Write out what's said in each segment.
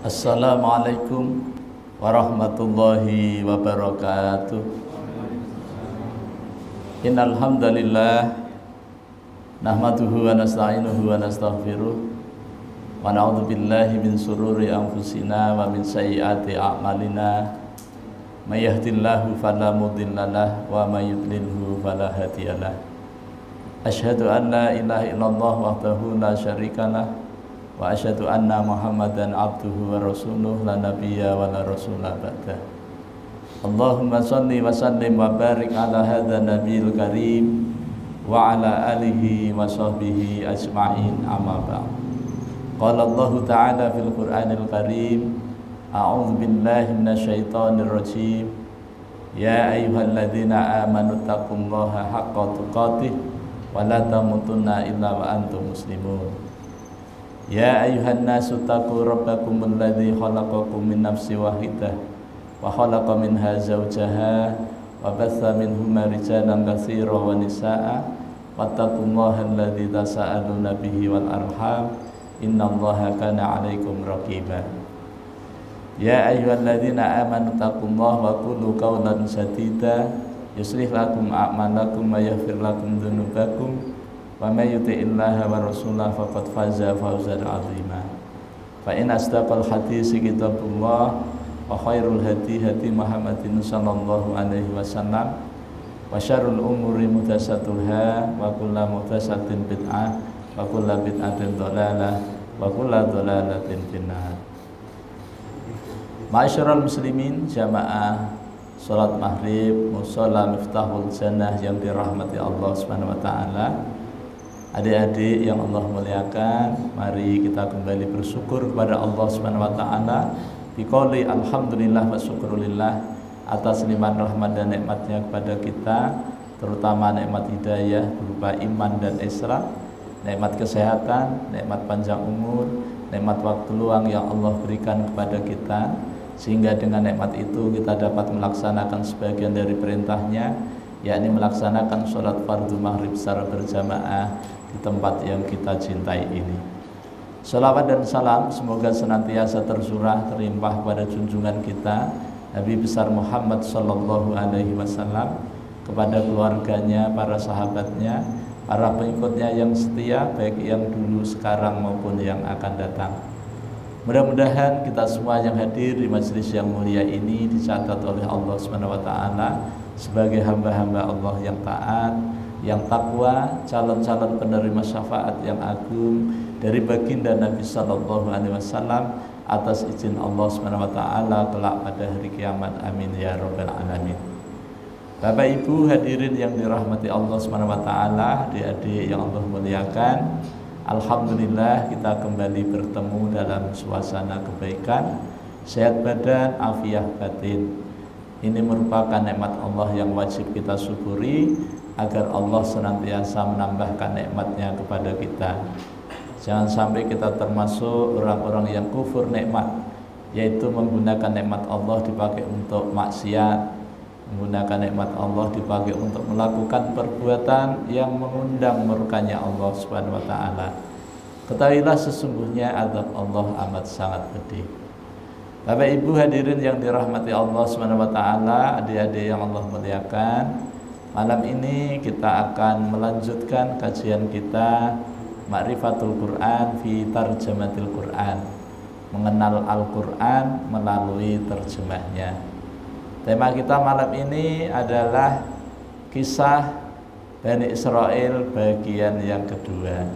Assalamualaikum warahmatullahi wabarakatuh. Innal hamdalillah nahmaduhu wa nasta'inuhu wa nastaghfiruh wa na'udzu billahi min shururi anfusina wa min sayyiati a'malina. May yahdihillahu fala mudhillalah wa may yudlilhu fala hadiyalah. Asyhadu an la ilaha illallah wahdahu la syarikalah wa asyhadu anna Muhammadan abduhu wa rasuluh la nabiyya wa la rasula ba'da. Allahumma shalli wa sallim wa barik ala hadzal nabiyil karim wa ala alihi wa sahbihi ajma'in, amma ba'd. Qala Allah ta'ala fil Qur'anil Karim, a'udzu billahi minasyaitonir rajim. Ya ayyuhalladzina amanu taqullaha haqqa tuqatih wa la tamutunna illa wa antum muslimun. Ya ayuhan nasu taqu rabbakumul ladzi khalaqakum min nafsin wahidah wa khalaqa minha zawjaha wa batha minhuma rijalan katsiran wa nisaa'a wattaqullaha alladzi tasaaluna bihi wal arham innallaha kana 'alaikum raqiba. Ya ayyuhalladzina amanu taqullaha wa qulu qawlan sadida yuslih lakum a'malakum wa yaghfir lakum dzunubakum wa may yuti'illaha wa rasulahu faqad faza fawzan 'azima. Fa in asdaqal haditsi kitabullah wa khairul hadi hadi Muhammadin sallallahu alaihi wasallam wa syarrul umuri muhdatsatuha wa kullu muhdatsatin bid'ah wa kullu bid'atin dhalalah wa kullu dhalalatin finnar. Ma'asyiral muslimin, jamaah salat maghrib musalla Miftahul Jannah yang dirahmati Allah Subhanahu wa taala. Adik-adik yang Allah muliakan, mari kita kembali bersyukur kepada Allah Subhanahu wa taala biqouli alhamdulillah wa syukrulillah atas limpahan rahmat dan nikmatnya kepada kita, terutama nikmat hidayah berupa iman dan Islam, nikmat kesehatan, nikmat panjang umur, nikmat waktu luang yang Allah berikan kepada kita, sehingga dengan nikmat itu kita dapat melaksanakan sebagian dari perintahnya, yakni melaksanakan sholat fardu maghrib secara berjamaah di tempat yang kita cintai ini. Salawat dan salam semoga senantiasa tercurah terlimpah pada junjungan kita Nabi besar Muhammad sallallahu alaihi wasallam, kepada keluarganya, para sahabatnya, para pengikutnya yang setia, baik yang dulu, sekarang maupun yang akan datang. Mudah-mudahan kita semua yang hadir di majelis yang mulia ini dicatat oleh Allah Subhanahu wa taala sebagai hamba-hamba Allah yang taat, yang takwa, calon-calon penerima syafaat yang agung dari baginda Nabi sallallahu alaihi wasallam atas izin Allah Subhanahu wa taala kelak pada hari kiamat. Amin ya rabbal alamin. Bapak Ibu hadirin yang dirahmati Allah Subhanahu wa taala, adik-adik yang Allah muliakan, alhamdulillah kita kembali bertemu dalam suasana kebaikan, sehat badan, afiah batin. Ini merupakan nikmat Allah yang wajib kita syukuri agar Allah senantiasa menambahkan nikmatnya kepada kita. Jangan sampai kita termasuk orang-orang yang kufur nikmat, yaitu menggunakan nikmat Allah dipakai untuk maksiat, menggunakan nikmat Allah dipakai untuk melakukan perbuatan yang mengundang murkanya Allah Subhanahu wa taala. Ketahuilah sesungguhnya azab Allah amat sangat pedih. Bapak Ibu hadirin yang dirahmati Allah Subhanahu wa taala, adik-adik yang Allah muliakan, malam ini kita akan melanjutkan kajian kita Ma'rifatul Quran fi Tarjamatil Quran, mengenal Al-Quran melalui terjemahnya. Tema kita malam ini adalah kisah Bani Israel bagian yang kedua.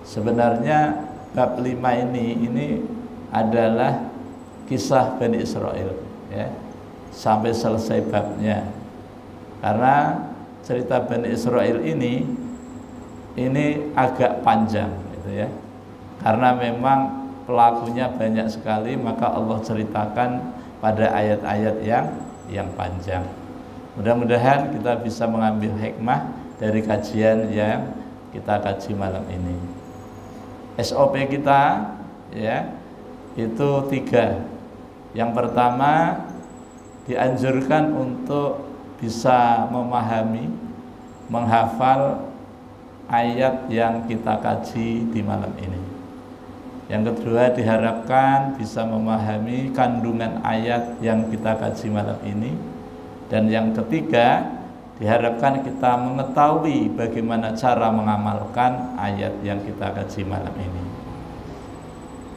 Sebenarnya bab 5 ini adalah kisah Bani Israel, ya, sampai selesai babnya. Karena cerita Bani Israel ini agak panjang, gitu ya. Karena memang pelakunya banyak sekali, maka Allah ceritakan pada ayat-ayat yang panjang. Mudah-mudahan kita bisa mengambil hikmah dari kajian yang kita kaji malam ini. SOP kita, ya, itu 3. Yang pertama, dianjurkan untuk bisa memahami, menghafal ayat yang kita kaji di malam ini. Yang kedua, diharapkan bisa memahami kandungan ayat yang kita kaji malam ini. Dan yang ketiga, diharapkan kita mengetahui bagaimana cara mengamalkan ayat yang kita kaji malam ini.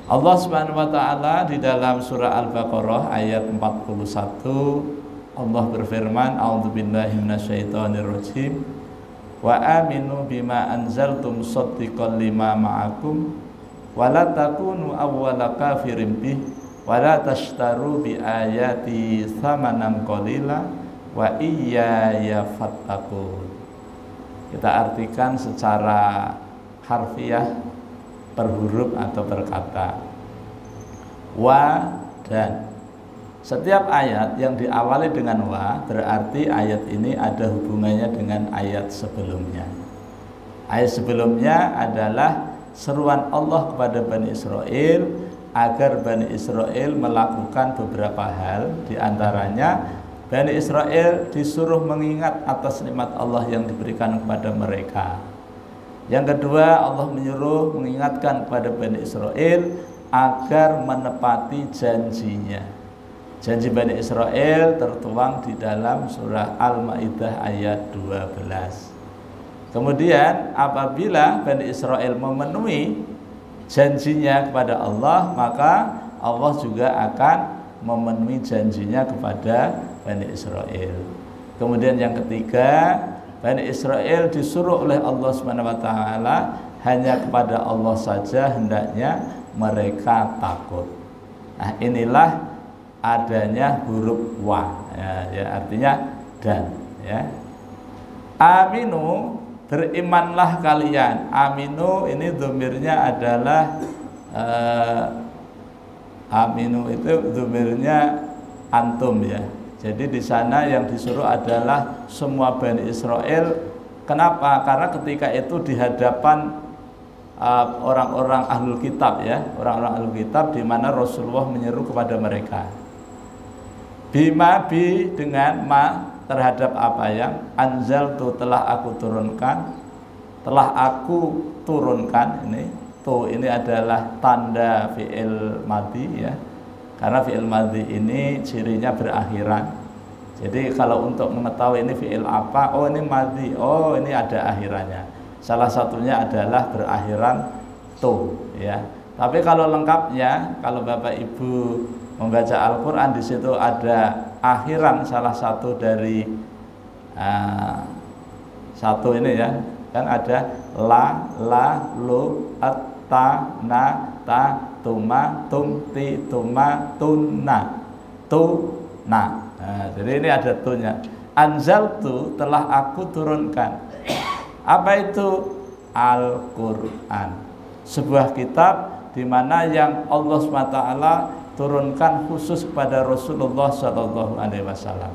Allah Subhanahu wa taala di dalam surah Al-Baqarah ayat 41, Allah berfirman, a'udzubillahi minasyaitonirrajim, wa aminu bima anzaltum musaddiqan lima ma'akum wa la takunu awwala kafirin bih wa la tashtaru bi ayati tsamanan qalila wa iyaya fattaqun. Kita artikan secara harfiah per huruf atau per kata. Wa dan. Setiap ayat yang diawali dengan wa berarti ayat ini ada hubungannya dengan ayat sebelumnya. Ayat sebelumnya adalah seruan Allah kepada Bani Israel agar Bani Israel melakukan beberapa hal. Di antaranya Bani Israel disuruh mengingat atas nikmat Allah yang diberikan kepada mereka. Yang kedua, Allah menyuruh mengingatkan kepada Bani Israel agar menepati janjinya. Janji Bani Israel tertuang di dalam surah Al-Maidah ayat 12. Kemudian apabila Bani Israel memenuhi janjinya kepada Allah, maka Allah juga akan memenuhi janjinya kepada Bani Israel. Kemudian yang ketiga, Bani Israel disuruh oleh Allah Subhanahu wa taala hanya kepada Allah saja hendaknya mereka takut. Nah, inilah adanya huruf wa, ya artinya dan, ya. Aminu, berimanlah kalian. Aminu ini dhamirnya adalah aminu itu dhamirnya antum, ya. Jadi di sana yang disuruh adalah semua Bani Israel. Kenapa? Karena ketika itu di hadapan orang-orang ahlul kitab, ya, orang-orang ahlul kitab, di mana Rasulullah menyeru kepada mereka. Bima bi dengan ma terhadap apa yang anzaltu telah aku turunkan, ini adalah tanda fi'il madhi, ya. Karena fi'il madhi ini cirinya berakhiran. Jadi kalau untuk mengetahui ini fi'il apa, oh ini madhi, oh ini ada akhirannya. Salah satunya adalah berakhiran tu, ya. Tapi kalau lengkapnya, kalau Bapak Ibu membaca Al-Quran, di situ ada akhiran salah satu dari satu ini, ya. Kan ada la, lu, at, ta, na, ta, tuma, tum, ti, tuma, tunna, tu, na. Nah, jadi ini ada tunya. Anzaltu telah aku turunkan. Apa itu? Al-Quran, sebuah kitab di mana yang Allah SWT turunkan khusus kepada Rasulullah SAW.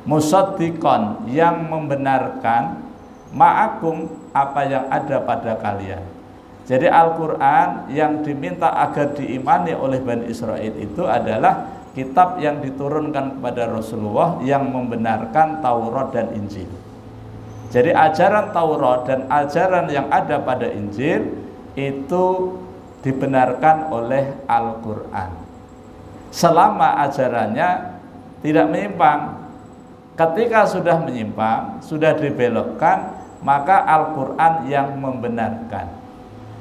Musaddiqan, yang membenarkan, ma'akum, apa yang ada pada kalian. Jadi Al-Quran yang diminta agar diimani oleh Bani Israel itu adalah kitab yang diturunkan kepada Rasulullah yang membenarkan Taurat dan Injil. Jadi ajaran Taurat dan ajaran yang ada pada Injil itu dibenarkan oleh Al-Quran selama ajarannya tidak menyimpang. Ketika sudah menyimpang, sudah dibelokkan, maka Al-Quran yang membenarkan.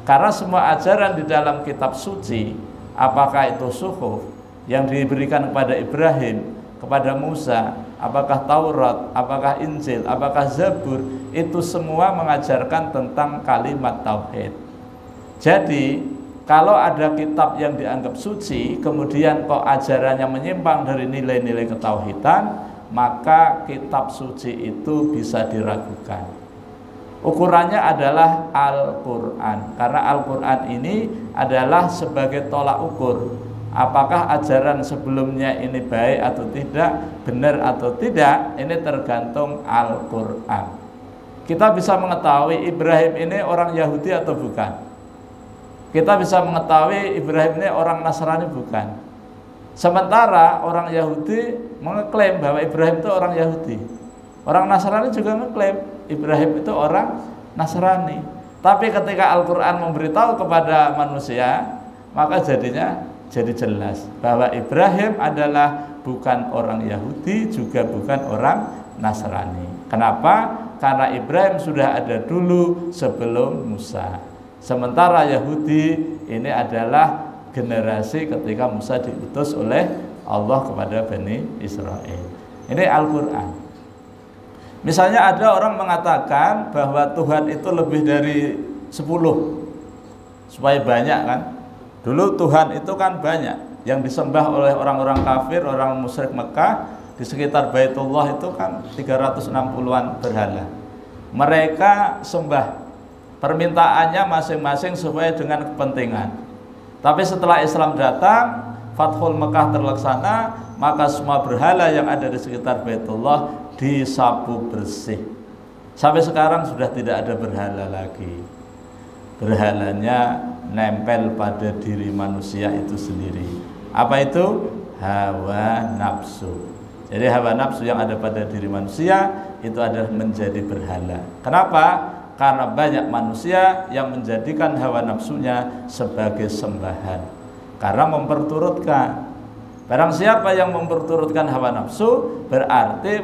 Karena semua ajaran di dalam kitab suci, apakah itu suhuf yang diberikan kepada Ibrahim, kepada Musa, apakah Taurat, apakah Injil, apakah Zabur, itu semua mengajarkan tentang kalimat tauhid. Jadi kalau ada kitab yang dianggap suci, kemudian kok ajarannya menyimpang dari nilai-nilai ketauhidan, maka kitab suci itu bisa diragukan. Ukurannya adalah Al-Quran, karena Al-Quran ini adalah sebagai tolak ukur. Apakah ajaran sebelumnya ini baik atau tidak, benar atau tidak, ini tergantung Al-Quran. Kita bisa mengetahui Ibrahim ini orang Yahudi atau bukan. Kita bisa mengetahui Ibrahim ini orang Nasrani bukan. Sementara orang Yahudi mengeklaim bahwa Ibrahim itu orang Yahudi. Orang Nasrani juga mengeklaim Ibrahim itu orang Nasrani. Tapi ketika Al-Quran memberitahu kepada manusia, maka jadinya jadi jelas bahwa Ibrahim adalah bukan orang Yahudi, juga bukan orang Nasrani. Kenapa? Karena Ibrahim sudah ada dulu sebelum Musa. Sementara Yahudi ini adalah generasi ketika Musa diutus oleh Allah kepada Bani Israel. Ini Al-Quran. Misalnya ada orang mengatakan bahwa Tuhan itu lebih dari 10, supaya banyak kan. Dulu Tuhan itu kan banyak, yang disembah oleh orang-orang kafir, orang musyrik Mekah di sekitar Baitullah itu kan 360-an berhala. Mereka sembah, permintaannya masing-masing sesuai dengan kepentingan. Tapi setelah Islam datang, Fathul Mekah terlaksana, maka semua berhala yang ada di sekitar Baitullah disapu bersih. Sampai sekarang sudah tidak ada berhala lagi. Berhalanya nempel pada diri manusia itu sendiri. Apa itu? Hawa nafsu. Jadi hawa nafsu yang ada pada diri manusia itu adalah menjadi berhala. Kenapa? Karena banyak manusia yang menjadikan hawa nafsunya sebagai sembahan. Karena memperturutkan. Barang siapa yang memperturutkan hawa nafsu, berarti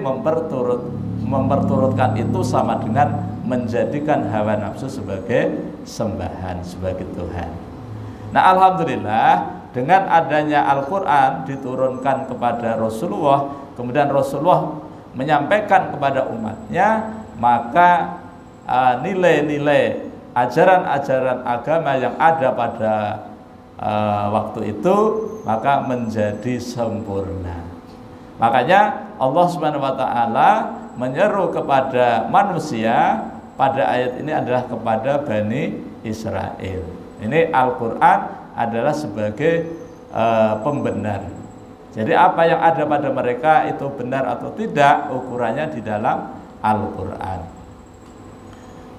memperturutkan itu sama dengan menjadikan hawa nafsu sebagai sembahan, sebagai Tuhan. Nah, alhamdulillah dengan adanya Al-Quran diturunkan kepada Rasulullah, kemudian Rasulullah menyampaikan kepada umatnya, maka nilai-nilai ajaran-ajaran agama yang ada pada waktu itu maka menjadi sempurna. Makanya Allah Subhanahu wa taala menyeru kepada manusia pada ayat ini adalah kepada Bani Israel. Ini Al-Quran adalah sebagai pembenar. Jadi apa yang ada pada mereka itu benar atau tidak, ukurannya di dalam Al-Quran.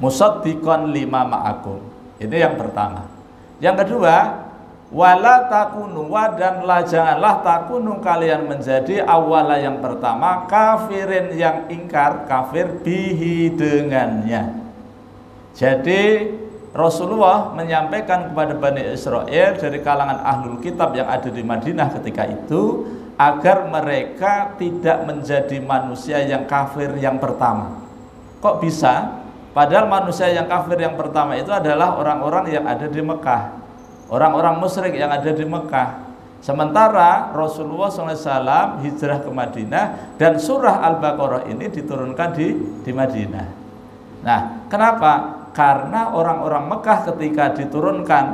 Musaddiqan lima ma'akum. Ini yang pertama. Yang kedua, wala takunu, dan janganlah takunu kalian menjadi awala yang pertama kafirin yang ingkar, kafir bihi dengannya. Jadi Rasulullah menyampaikan kepada Bani Israel dari kalangan ahlul kitab yang ada di Madinah ketika itu, agar mereka tidak menjadi manusia yang kafir yang pertama. Kok bisa? Padahal manusia yang kafir yang pertama itu adalah orang-orang yang ada di Mekah, orang-orang musyrik yang ada di Mekah. Sementara Rasulullah SAW hijrah ke Madinah dan surah Al-Baqarah ini diturunkan di Madinah. Nah, kenapa? Karena orang-orang Mekah ketika diturunkan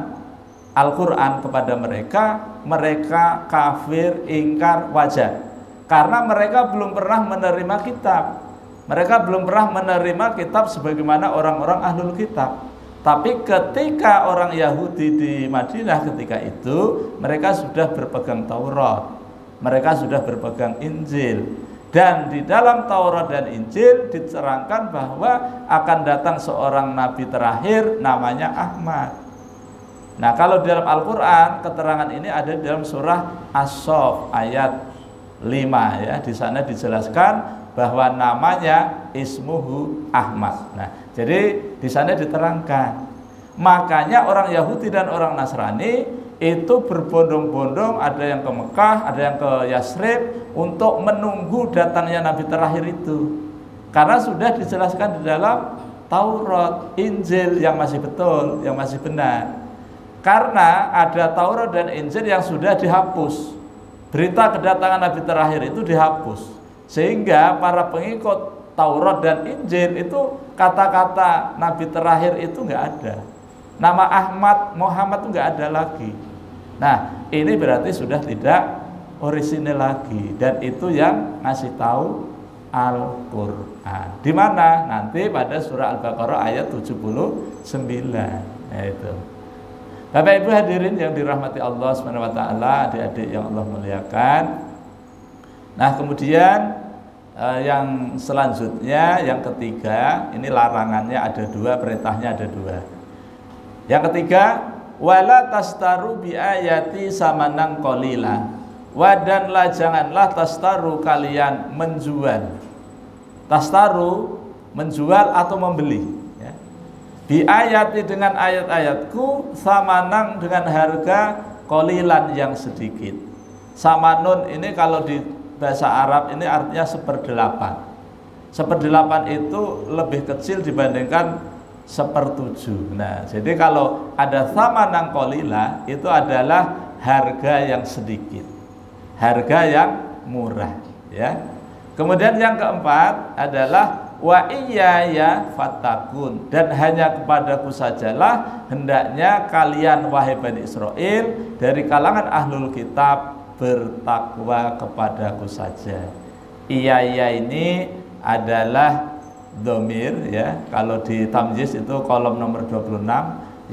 Al-Quran kepada mereka, mereka kafir, ingkar, wajar. Karena mereka belum pernah menerima kitab. Mereka belum pernah menerima kitab sebagaimana orang-orang ahlul kitab. Tapi ketika orang Yahudi di Madinah ketika itu, mereka sudah berpegang Taurat, mereka sudah berpegang Injil. Dan di dalam Taurat dan Injil diterangkan bahwa akan datang seorang nabi terakhir namanya Ahmad. Nah, kalau di dalam Al-Quran keterangan ini ada di dalam surah As-Saff ayat 5 ya. Di sana dijelaskan bahwa namanya ismuhu Ahmad. Nah, jadi di sana diterangkan. Makanya orang Yahudi dan orang Nasrani itu berbondong-bondong, ada yang ke Mekah, ada yang ke Yasrib untuk menunggu datangnya nabi terakhir itu. Karena sudah dijelaskan di dalam Taurat, Injil yang masih betul, yang masih benar. Karena ada Taurat dan Injil yang sudah dihapus. Berita kedatangan nabi terakhir itu dihapus. Sehingga para pengikut Taurat dan Injil itu kata-kata nabi terakhir itu nggak ada. Nama Ahmad, Muhammad itu nggak ada lagi. Nah, ini berarti sudah tidak orisinil lagi, dan itu yang ngasih tahu Al-Quran. Di mana? Nanti pada surah Al-Baqarah ayat 79. Nah, itu. Bapak Ibu hadirin yang dirahmati Allah Subhanahu wa taala, adik-adik yang Allah muliakan. Nah, kemudian yang selanjutnya, yang ketiga, ini larangannya ada dua, perintahnya ada dua. Yang ketiga, wala tastaru bi ayati samanan qalila. Wadanlah janganlah tastaru kalian menjual. Tastaru menjual atau membeli ya. Bi ayati dengan ayat-ayatku, samanang dengan harga qalilan yang sedikit. Samanun ini kalau di bahasa Arab ini artinya seperdelapan. Seperdelapan itu lebih kecil dibandingkan sepertujuh. Nah, jadi kalau ada samanang qalila itu adalah harga yang sedikit, harga yang murah, ya. Kemudian yang keempat adalah wa iyaya fattakun, dan hanya kepadaku sajalah hendaknya kalian wahai Bani Israel dari kalangan ahlul kitab bertakwa kepadaku saja. Iyaya ini adalah dhamir, ya. Kalau di tamyiz itu kolom nomor 26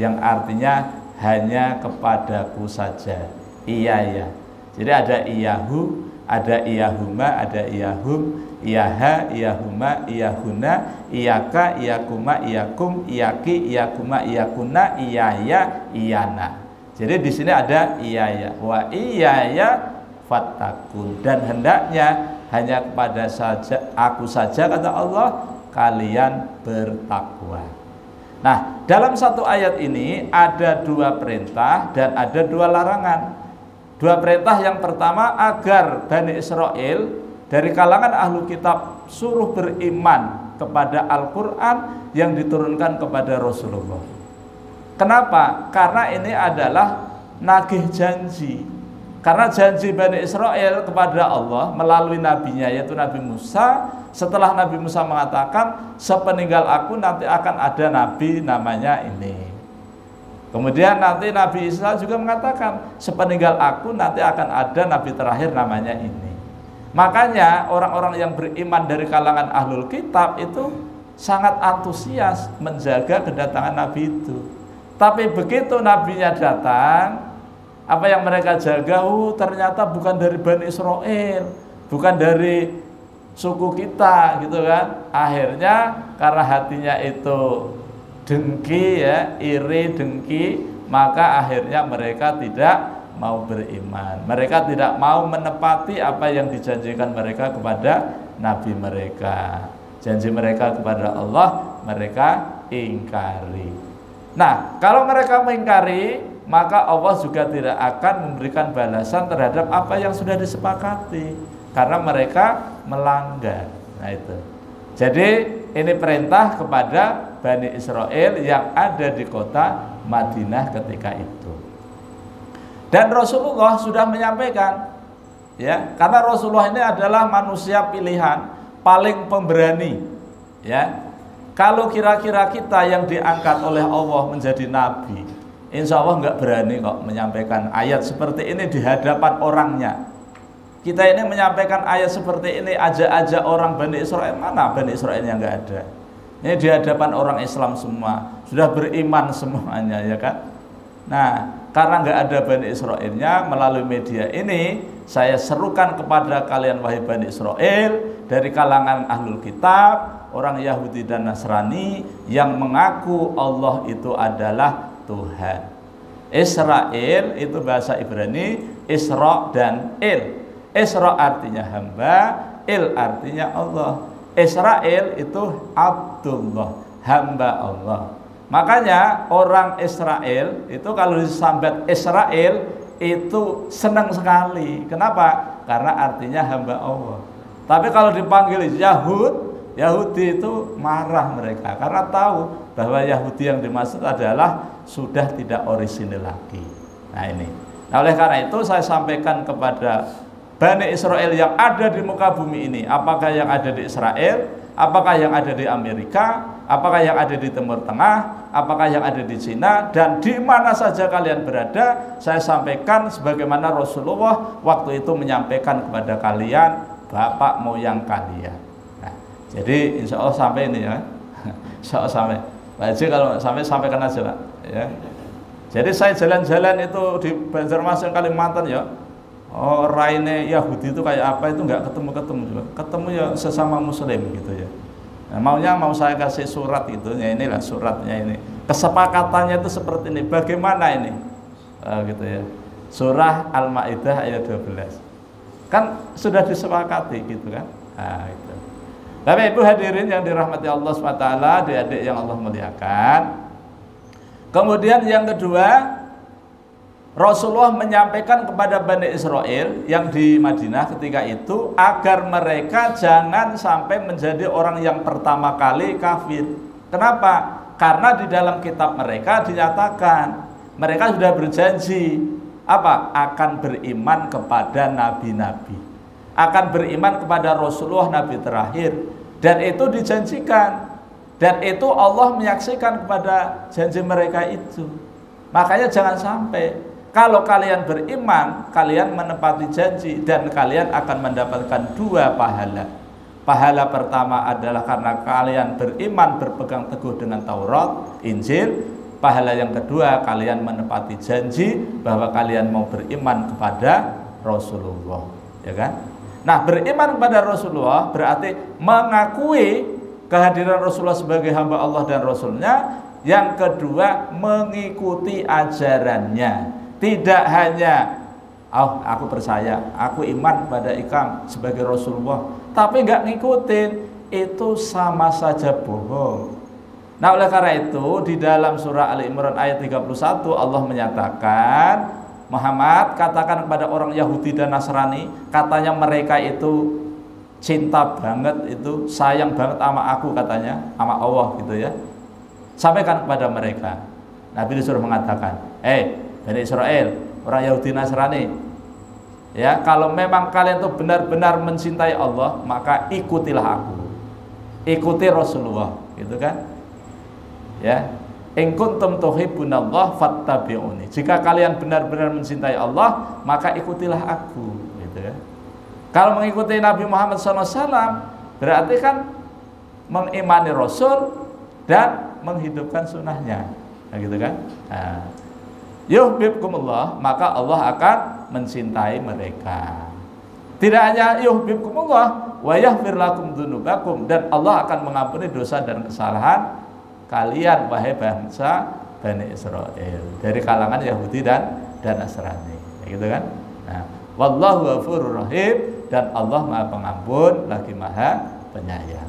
yang artinya hanya kepadaku saja. Iyaya. Jadi ada iyahu, ada iyahuma, ada iyahum, iyaha, iyahuma, iyahuna, iyaka, iyakuma, iyakum, iyaki, iyakuma, iyakuna, iyaya, iyana. Jadi di sini ada iyaya. Wa iyaya fattakun, dan hendaknya hanya kepada saja aku saja, kata Allah, kalian bertakwa. Nah, dalam satu ayat ini ada dua perintah dan ada dua larangan. Dua perintah, yang pertama agar Bani Israel dari kalangan ahlu kitab suruh beriman kepada Al-Quran yang diturunkan kepada Rasulullah. Kenapa? Karena ini adalah nagih janji. Karena janji Bani Israel kepada Allah melalui nabinya, yaitu Nabi Musa. Setelah Nabi Musa mengatakan, sepeninggal aku nanti akan ada nabi namanya ini. Kemudian nanti Nabi Isa juga mengatakan, sepeninggal aku nanti akan ada nabi terakhir namanya ini. Makanya orang-orang yang beriman dari kalangan ahlul kitab itu sangat antusias menjaga kedatangan nabi itu. Tapi begitu nabinya datang, apa yang mereka jaga, ternyata bukan dari Bani Israel, bukan dari suku kita, gitu kan. Akhirnya karena hatinya itu dengki, ya, iri, dengki, maka akhirnya mereka tidak mau beriman. Mereka tidak mau menepati apa yang dijanjikan mereka kepada nabi mereka. Janji mereka kepada Allah mereka ingkari. Nah, kalau mereka mengingkari, maka Allah juga tidak akan memberikan balasan terhadap apa yang sudah disepakati, karena mereka melanggar. Nah itu. Jadi ini perintah kepada Bani Israel yang ada di kota Madinah ketika itu. Dan Rasulullah sudah menyampaikan, ya, karena Rasulullah ini adalah manusia pilihan, paling pemberani, ya. Kalau kira-kira kita yang diangkat oleh Allah menjadi nabi, insya Allah nggak berani kok menyampaikan ayat seperti ini di hadapan orangnya. Kita ini menyampaikan ayat seperti ini aja orang Bani Israel, mana Bani Israel yang nggak ada. Ini di hadapan orang Islam semua, sudah beriman semuanya, ya kan. Nah, karena nggak ada Bani Israelnya, melalui media ini saya serukan kepada kalian wahai Bani Israel dari kalangan ahlul kitab, orang Yahudi dan Nasrani yang mengaku Allah itu adalah Tuhan. Israel itu bahasa Ibrani, Isra dan Il. Isra artinya hamba, Il artinya Allah. Israel itu Abdullah, hamba Allah. Makanya orang Israel itu kalau disambat Israel itu senang sekali. Kenapa? Karena artinya hamba Allah. Tapi kalau dipanggil Yahudi itu marah mereka, karena tahu bahwa Yahudi yang dimaksud adalah sudah tidak orisinil lagi. Nah ini. Nah, oleh karena itu saya sampaikan kepada Bani Israel yang ada di muka bumi ini, apakah yang ada di Israel, apakah yang ada di Amerika, apakah yang ada di Timur Tengah, apakah yang ada di Cina, dan di mana saja kalian berada, saya sampaikan sebagaimana Rasulullah waktu itu menyampaikan kepada kalian, bapak moyang kalian. Nah, jadi insya Allah sampai ini, ya. Insya Allah sampai. Pak Haji kalau sampai sampaikan aja, Pak, ya. Jadi saya jalan-jalan itu di Banjarmasin, Kalimantan, ya. Oh, raine Yahudi itu kayak apa itu nggak ketemu juga. Ketemu ya sesama Muslim gitu, ya. Nah, mau saya kasih surat itu, ya inilah suratnya ini. Kesepakatannya itu seperti ini. Bagaimana ini? Gitu ya. Surah Al-Maidah ayat 12. Kan sudah disepakati gitu kan. Nah, gitu. Bapak Ibu hadirin yang dirahmati Allah SWT, adik-adik yang Allah muliakan, Kemudian yang kedua, Rasulullah menyampaikan kepada Bani Israel yang di Madinah ketika itu agar mereka jangan sampai menjadi orang yang pertama kali kafir. Kenapa? Karena di dalam kitab mereka dinyatakan mereka sudah berjanji apa? Akan beriman kepada nabi-nabi, akan beriman kepada Rasulullah nabi terakhir, dan itu dijanjikan, dan itu Allah menyaksikan kepada janji mereka itu. Makanya jangan sampai kalau kalian beriman, kalian menepati janji dan kalian akan mendapatkan dua pahala. Pahala pertama adalah karena kalian beriman berpegang teguh dengan Taurat, Injil. Pahala yang kedua, kalian menepati janji bahwa kalian mau beriman kepada Rasulullah, ya kan? Nah, beriman kepada Rasulullah berarti mengakui kehadiran Rasulullah sebagai hamba Allah dan Rasulnya. Yang kedua, mengikuti ajarannya. Tidak hanya aku percaya, aku iman pada Ikam sebagai Rasulullah, tapi nggak ngikutin, itu sama saja bohong. Nah, oleh karena itu di dalam surah Ali Imran ayat 31 Allah menyatakan, Muhammad katakan kepada orang Yahudi dan Nasrani, katanya mereka itu cinta banget, itu sayang banget sama aku, katanya sama Allah gitu ya. Sampaikan kepada mereka. Nabi disuruh mengatakan, Bani Israel, orang Yahudi Nasrani, ya, kalau memang kalian itu benar-benar mencintai Allah, maka ikutilah aku, ikuti Rasulullah, gitu kan? Ya, in kuntum tuhibbunallah fattabi'uni. Jika kalian benar-benar mencintai Allah, maka ikutilah aku, gitu kan? Kalau mengikuti Nabi Muhammad SAW, berarti kan mengimani Rasul dan menghidupkan sunnahnya, nah, gitu kan? Nah, yuhibbukumullah, maka Allah akan mencintai mereka. Tidak hanya yuhibbukumullah, wa yaghfir lakum dzunubakum, dan Allah akan mengampuni dosa dan kesalahan kalian wahai bangsa Bani Israel dari kalangan Yahudi dan Nasrani, gitu kan? Nah, wallahu ghafurur rahim, dan Allah Maha Pengampun lagi Maha Penyayang.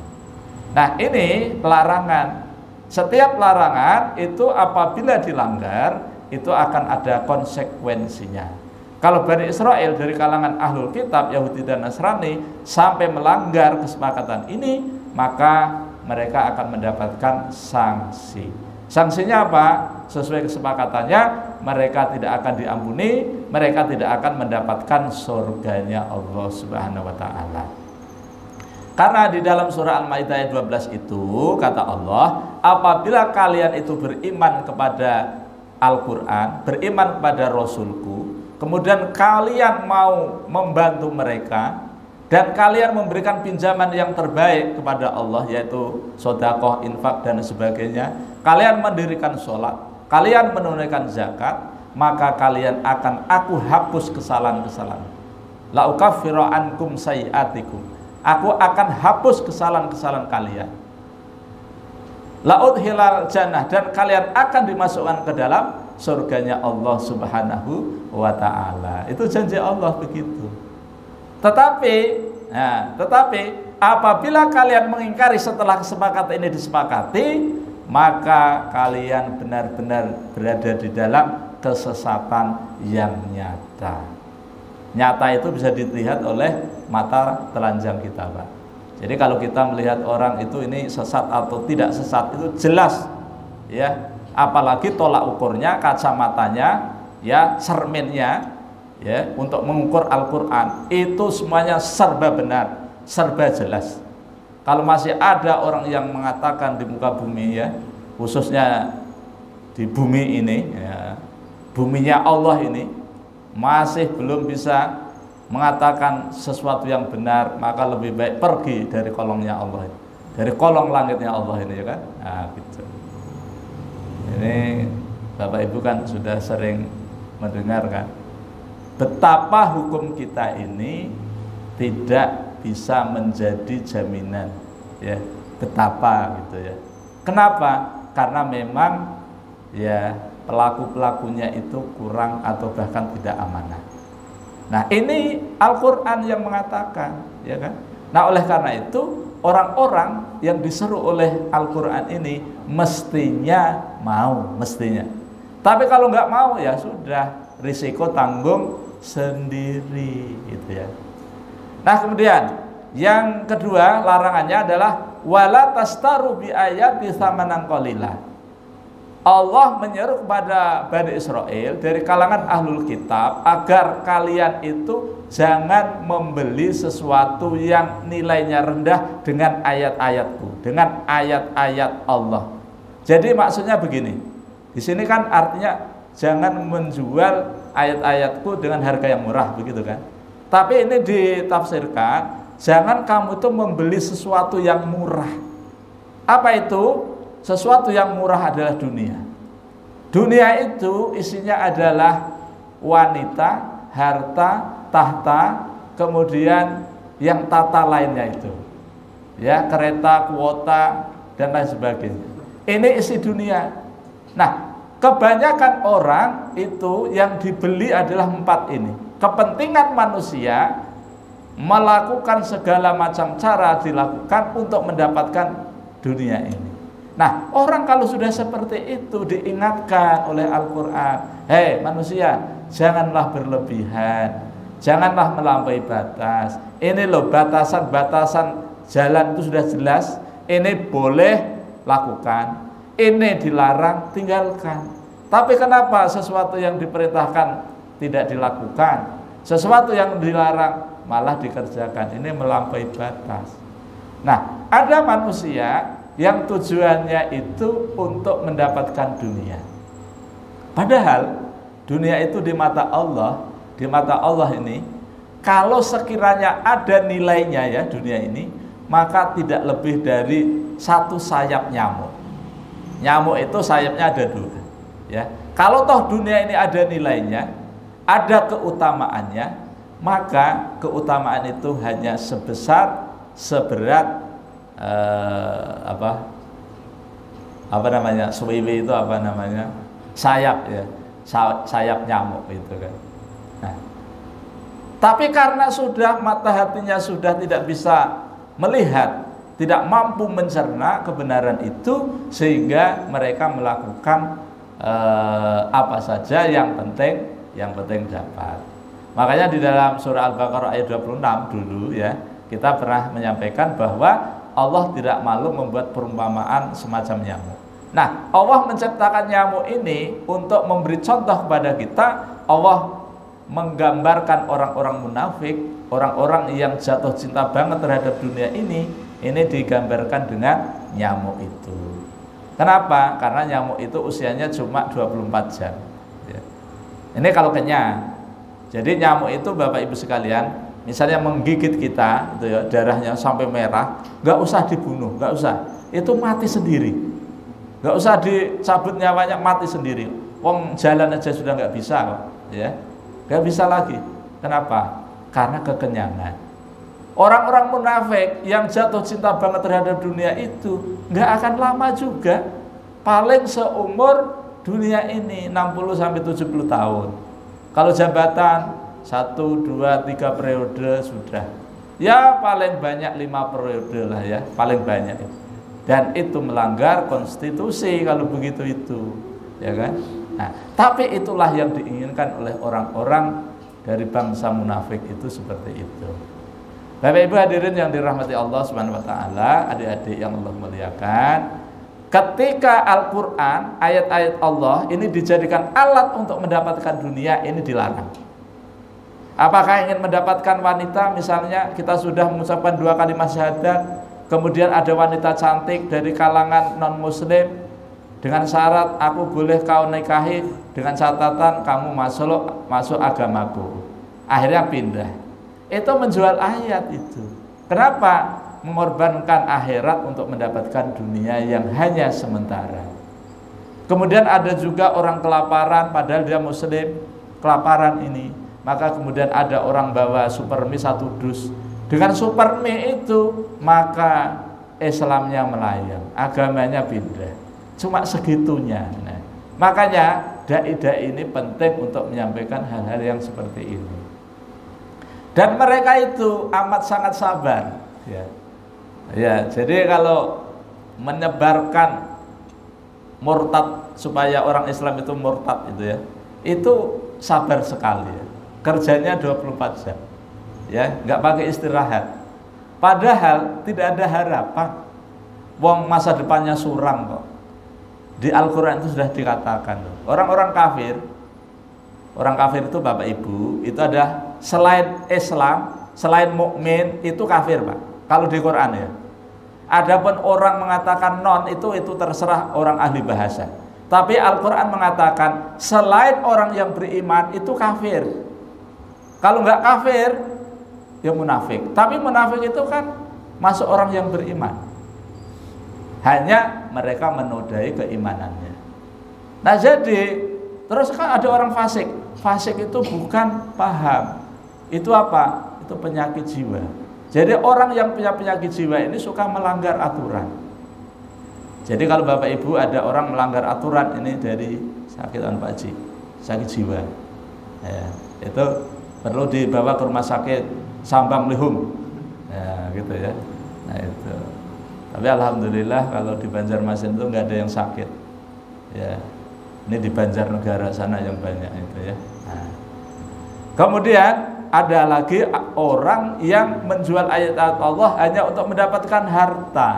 Nah, ini larangan. Setiap larangan itu apabila dilanggar itu akan ada konsekuensinya. Kalau Bani Israel dari kalangan ahlul kitab Yahudi dan Nasrani sampai melanggar kesepakatan ini, maka mereka akan mendapatkan sanksi. Sanksinya apa? Sesuai kesepakatannya, mereka tidak akan diampuni, mereka tidak akan mendapatkan surganya Allah Subhanahu wa taala. Karena di dalam surah Al-Maidah ayat 12 itu kata Allah, apabila kalian itu beriman kepada Al-Quran, beriman kepada Rasulku, kemudian kalian mau membantu mereka dan kalian memberikan pinjaman yang terbaik kepada Allah, yaitu sedekah, infak dan sebagainya, kalian mendirikan sholat, kalian menunaikan zakat, maka kalian akan aku hapus kesalahan-kesalahan. La ukaffiru ankum sayiatikum, aku akan hapus kesalahan-kesalahan kalian. Laut hilal jannah, dan kalian akan dimasukkan ke dalam surganya Allah Subhanahu wa ta'ala. Itu janji Allah begitu. Tetapi apabila kalian mengingkari setelah kesepakatan ini disepakati, maka kalian benar-benar berada di dalam kesesatan yang nyata. Nyata itu bisa dilihat oleh mata telanjang kita, Pak. Jadi kalau kita melihat orang itu ini sesat atau tidak sesat itu jelas, ya. Apalagi tolak ukurnya, kacamatanya, ya, cerminnya, ya, untuk mengukur Al-Quran itu semuanya serba benar, serba jelas. Kalau masih ada orang yang mengatakan di muka bumi, ya, khususnya di bumi ini, ya, buminya Allah ini masih belum bisa mengatakan sesuatu yang benar, maka lebih baik pergi dari kolongnya Allah, dari kolong langitnya Allah ini, ya kan? Nah, gitu. Ini Bapak Ibu kan sudah sering mendengar kan, betapa hukum kita ini tidak bisa menjadi jaminan, ya, betapa gitu ya. Kenapa? Karena memang ya pelaku-pelakunya itu kurang atau bahkan tidak amanah. Nah, ini Al-Quran yang mengatakan, ya kan? Nah, oleh karena itu orang-orang yang diseru oleh Al-Quran ini mestinya mau, mestinya Tapi kalau nggak mau ya sudah, risiko tanggung sendiri gitu ya. Nah kemudian yang kedua larangannya adalah wala tastaru bi ayati tsamanan qalila. Allah menyeru kepada Bani Israel dari kalangan ahlul kitab agar kalian itu jangan membeli sesuatu yang nilainya rendah dengan ayat-ayatku, dengan ayat-ayat Allah. Jadi maksudnya begini, di sini kan artinya jangan menjual ayat-ayatku dengan harga yang murah, begitu kan? Tapi ini ditafsirkan, jangan kamu itu membeli sesuatu yang murah. Apa itu? Sesuatu yang murah adalah dunia. Dunia itu isinya adalah wanita, harta, tahta, kemudian yang tata lainnya itu, ya, kereta, kuota, dan lain sebagainya. Ini isi dunia. Nah, kebanyakan orang itu yang dibeli adalah 4 ini. Kepentingan manusia melakukan segala macam cara dilakukan untuk mendapatkan dunia ini. Nah, orang kalau sudah seperti itu diingatkan oleh Al-Quran, hei manusia, janganlah berlebihan, janganlah melampaui batas. Ini loh batasan-batasan jalan itu sudah jelas. Ini boleh lakukan, ini dilarang tinggalkan. Tapi kenapa sesuatu yang diperintahkan tidak dilakukan, sesuatu yang dilarang malah dikerjakan? Ini melampaui batas. Nah, ada manusia yang tujuannya itu untuk mendapatkan dunia. Padahal dunia itu di mata Allah ini, kalau sekiranya ada nilainya ya dunia ini, maka tidak lebih dari 1 sayap nyamuk. Nyamuk itu sayapnya ada 2. Ya, kalau toh dunia ini ada nilainya, ada keutamaannya, maka keutamaan itu hanya seberat suwiwi itu sayap ya, sayap nyamuk itu kan. Nah, tapi karena sudah mata hatinya sudah tidak bisa melihat, tidak mampu mencerna kebenaran itu, sehingga mereka melakukan apa saja yang penting dapat. Makanya di dalam surah Al-Baqarah ayat 26 dulu ya, kita pernah menyampaikan bahwa Allah tidak malu membuat perumpamaan semacam nyamuk. Nah, Allah menciptakan nyamuk ini untuk memberi contoh kepada kita. Allah menggambarkan orang-orang munafik, orang-orang yang jatuh cinta banget terhadap dunia ini digambarkan dengan nyamuk itu. Kenapa? Karena nyamuk itu usianya cuma 24 jam ya. Ini kalau kenyang. Jadi nyamuk itu Bapak Ibu sekalian, misalnya menggigit kita gitu ya, darahnya sampai merah, nggak usah dibunuh, nggak usah, itu mati sendiri, nggak usah dicabut nyawanya, mati sendiri. Wong jalan aja sudah nggak bisa kok, ya, nggak bisa lagi. Kenapa? Karena kekenyangan. Orang-orang munafik yang jatuh cinta banget terhadap dunia itu nggak akan lama juga, paling seumur dunia ini 60-70 tahun. Kalau jabatan 1, 2, 3 periode sudah, ya paling banyak 5 periode lah ya, paling banyak. Dan itu melanggar konstitusi kalau begitu itu, ya kan? Nah, tapi itulah yang diinginkan oleh orang-orang dari bangsa munafik itu seperti itu. Bapak Ibu hadirin yang dirahmati Allah Subhanahu wa taala, adik-adik yang Allah muliakan, ketika Al-Qur'an, ayat-ayat Allah ini dijadikan alat untuk mendapatkan dunia, ini dilarang. Apakah ingin mendapatkan wanita, misalnya kita sudah mengucapkan 2 kalimat syahadat, kemudian ada wanita cantik dari kalangan non-muslim, dengan syarat aku boleh kau nikahi dengan catatan kamu masuk agamaku, akhirnya pindah. Itu menjual ayat itu. Kenapa? Mengorbankan akhirat untuk mendapatkan dunia yang hanya sementara. Kemudian ada juga orang kelaparan, padahal dia muslim, kelaparan ini, maka kemudian ada orang bawa supermi 1 dus. Dengan supermi itu maka Islamnya melayang, agamanya pindah. Cuma segitunya. Nah, makanya dai-dai ini penting untuk menyampaikan hal-hal yang seperti ini. Dan mereka itu amat sangat sabar, ya. Ya, jadi kalau menyebarkan murtad supaya orang Islam itu murtad itu ya, itu sabar sekali ya. Kerjanya 24 jam. Ya, nggak pakai istirahat. Padahal tidak ada harapan. Wong masa depannya suram kok. Di Al-Qur'an itu sudah dikatakan orang-orang kafir, orang kafir itu Bapak Ibu, itu ada selain Islam, selain mukmin itu kafir, Pak. Kalau di Quran ya. Adapun orang mengatakan non itu terserah orang ahli bahasa. Tapi Al-Qur'an mengatakan selain orang yang beriman itu kafir. Kalau nggak kafir, ya munafik. Tapi munafik itu kan masuk orang yang beriman. Hanya mereka menodai keimanannya. Nah jadi, terus kan ada orang fasik. Fasik itu bukan paham. Itu apa? Itu penyakit jiwa. Jadi orang yang punya penyakit jiwa ini suka melanggar aturan. Jadi kalau Bapak Ibu ada orang melanggar aturan ini dari sakit Pak Haji, sakit jiwa. Ya, itu perlu dibawa ke rumah sakit Sambang Lihum. Ya, gitu ya. Nah, itu. Tapi alhamdulillah kalau di Banjarmasin itu nggak ada yang sakit. Ya. Ini di Banjarnegara sana yang banyak itu ya. Nah. Kemudian ada lagi orang yang menjual ayat-ayat Allah hanya untuk mendapatkan harta.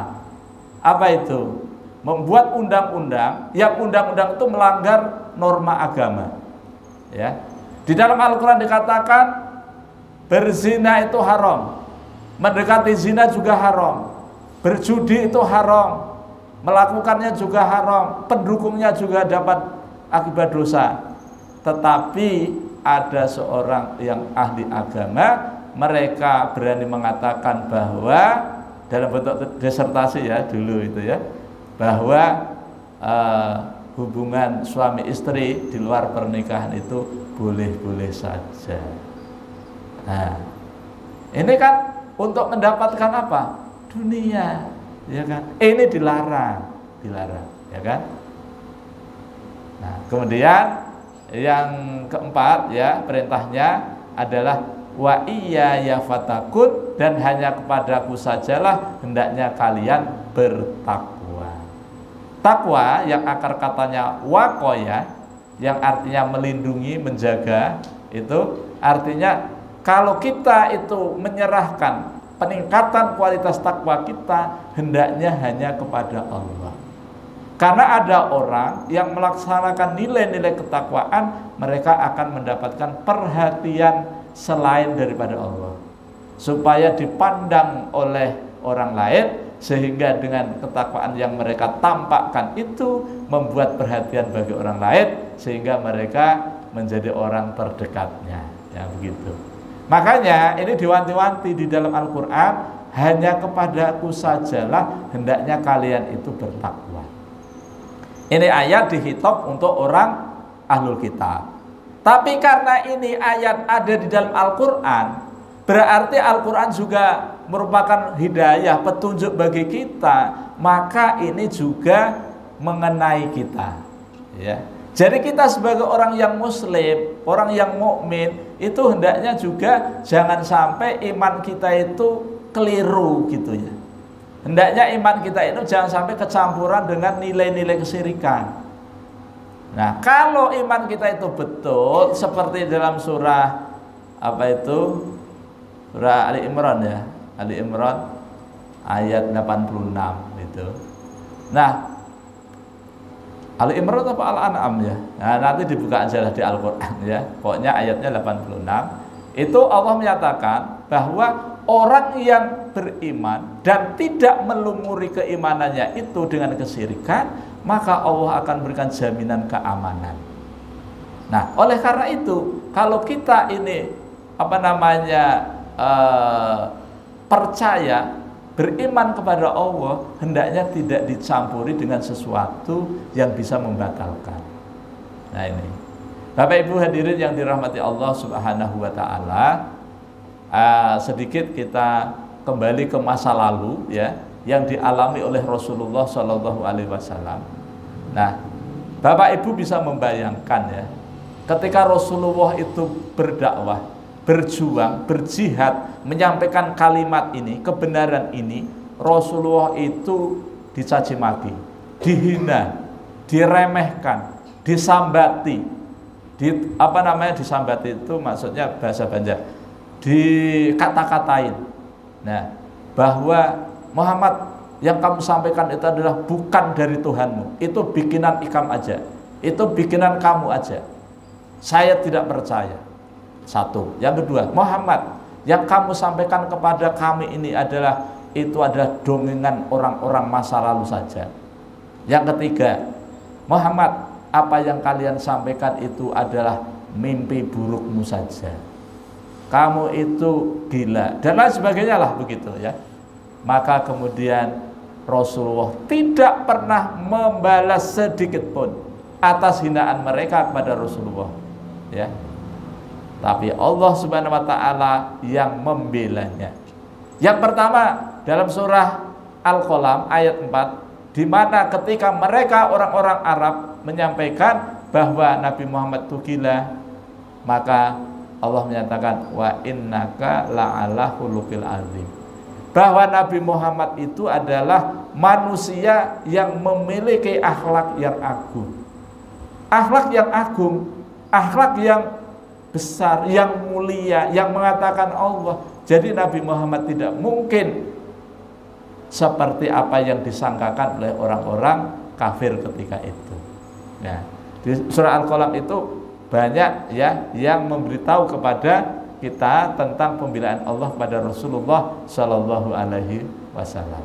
Apa itu? Membuat undang-undang yang undang-undang itu melanggar norma agama. Ya. Di dalam Al-Qur'an dikatakan berzina itu haram. Mendekati zina juga haram. Berjudi itu haram. Melakukannya juga haram. Pendukungnya juga dapat akibat dosa. Tetapi ada seorang yang ahli agama, mereka berani mengatakan bahwa dalam bentuk disertasi ya dulu itu ya, bahwa hubungan suami istri di luar pernikahan itu boleh-boleh saja. Nah, ini kan untuk mendapatkan apa? Dunia, ya kan? Ini dilarang, ya kan? Nah, kemudian yang keempat ya perintahnya adalah wa iyaya fatakun, dan hanya kepadaku sajalah hendaknya kalian bertakwa. Takwa yang akar katanya waqoya, yang artinya melindungi, menjaga, itu artinya kalau kita itu menyerahkan peningkatan kualitas takwa kita hendaknya hanya kepada Allah. Karena ada orang yang melaksanakan nilai-nilai ketakwaan, mereka akan mendapatkan perhatian selain daripada Allah, supaya dipandang oleh orang lain, sehingga dengan ketakwaan yang mereka tampakkan itu membuat perhatian bagi orang lain, sehingga mereka menjadi orang terdekatnya. Ya begitu. Makanya ini diwanti-wanti di dalam Al-Quran, hanya kepadaku sajalah hendaknya kalian itu bertakwa. Ini ayat dihitab untuk orang ahlul kitab. Tapi karena ini ayat ada di dalam Al-Quran, berarti Al-Quran juga merupakan hidayah, petunjuk bagi kita, maka ini juga mengenai kita. Ya. Jadi kita sebagai orang yang muslim, orang yang mukmin, itu hendaknya juga jangan sampai iman kita itu keliru gitu ya. Hendaknya iman kita itu jangan sampai kecampuran dengan nilai-nilai kesyirikan. Nah, kalau iman kita itu betul seperti dalam surah apa itu? Surah Ali Imran ya. Ali Imran ayat 86 itu. Nah, Ali Imran apa Al-An'am ya? Nah, nanti dibuka aja lah di Al-Quran ya. Pokoknya ayatnya 86. Itu Allah menyatakan bahwa orang yang beriman dan tidak melumuri keimanannya itu dengan kesyirikan, maka Allah akan berikan jaminan keamanan. Nah, oleh karena itu, kalau kita ini percaya, beriman kepada Allah, hendaknya tidak dicampuri dengan sesuatu yang bisa membatalkan. Nah ini, Bapak Ibu hadirin yang dirahmati Allah Subhanahu wa Ta'ala, sedikit kita kembali ke masa lalu ya, yang dialami oleh Rasulullah Shallallahu Alaihi Wasallam. Nah, Bapak Ibu bisa membayangkan ya, ketika Rasulullah itu berdakwah, berjuang, berjihad, menyampaikan kalimat ini, kebenaran ini, Rasulullah itu dicaci maki, dihina, diremehkan, disambati, disambati itu maksudnya bahasa Banjar, dikata-katain. Nah, bahwa Muhammad yang kamu sampaikan itu adalah bukan dari Tuhanmu, itu bikinan ikam aja, itu bikinan kamu aja, saya tidak percaya. Satu. Yang kedua, Muhammad yang kamu sampaikan kepada kami ini adalah dongeng orang-orang masa lalu saja. Yang ketiga, Muhammad, apa yang kalian sampaikan itu adalah mimpi burukmu saja, kamu itu gila, dan lain sebagainya lah begitu ya. Maka kemudian Rasulullah tidak pernah membalas sedikit pun atas hinaan mereka kepada Rasulullah ya. Tapi Allah Subhanahu wa taala yang membelanya. Yang pertama dalam surah Al-Qalam ayat 4, di mana ketika mereka orang-orang Arab menyampaikan bahwa Nabi Muhammad itu gila, maka Allah menyatakan wa innaka la'ala khuluqil azim, bahwa Nabi Muhammad itu adalah manusia yang memiliki akhlak yang agung. Akhlak yang agung, akhlak yang besar, yang mulia, yang mengatakan Allah. Jadi Nabi Muhammad tidak mungkin seperti apa yang disangkakan oleh orang-orang kafir ketika itu. Nah, di surah Al-Qalam itu banyak ya yang memberitahu kepada kita tentang pembelaan Allah pada Rasulullah Shallallahu Alaihi Wasallam.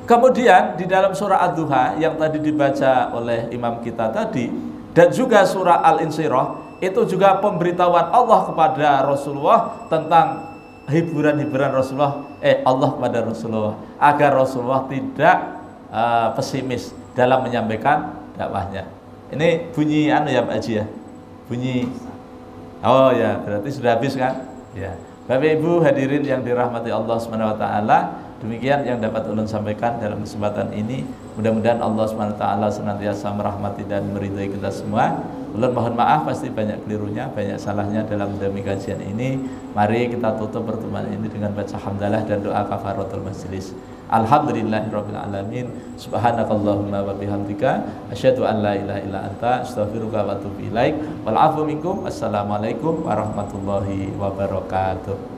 Kemudian di dalam surah Ad-Duha yang tadi dibaca oleh imam kita tadi, dan juga surah Al-Insyirah, itu juga pemberitahuan Allah kepada Rasulullah tentang hiburan-hiburan Allah kepada Rasulullah, agar Rasulullah tidak pesimis dalam menyampaikan dakwahnya. Ini bunyi ya Pak Haji ya, bunyi. Oh ya, berarti sudah habis kan? Ya. Bapak Ibu hadirin yang dirahmati Allah Subhanahu wa taala, demikian yang dapat ulun sampaikan dalam kesempatan ini. Mudah-mudahan Allah Subhanahu wa taala senantiasa merahmati dan meridhai kita semua. Ulun mohon maaf pasti banyak kelirunya, banyak salahnya dalam demi kajian ini. Mari kita tutup pertemuan ini dengan baca hamdalah dan doa kafaratul majelis. Alhamdulillahirabbil alamin. Subhanakallahumma wa bihamdika asyhadu an la ilaha illa anta astaghfiruka wa atubu ilaik. Wal 'afwu minkum. Assalamualaikum warahmatullahi wabarakatuh.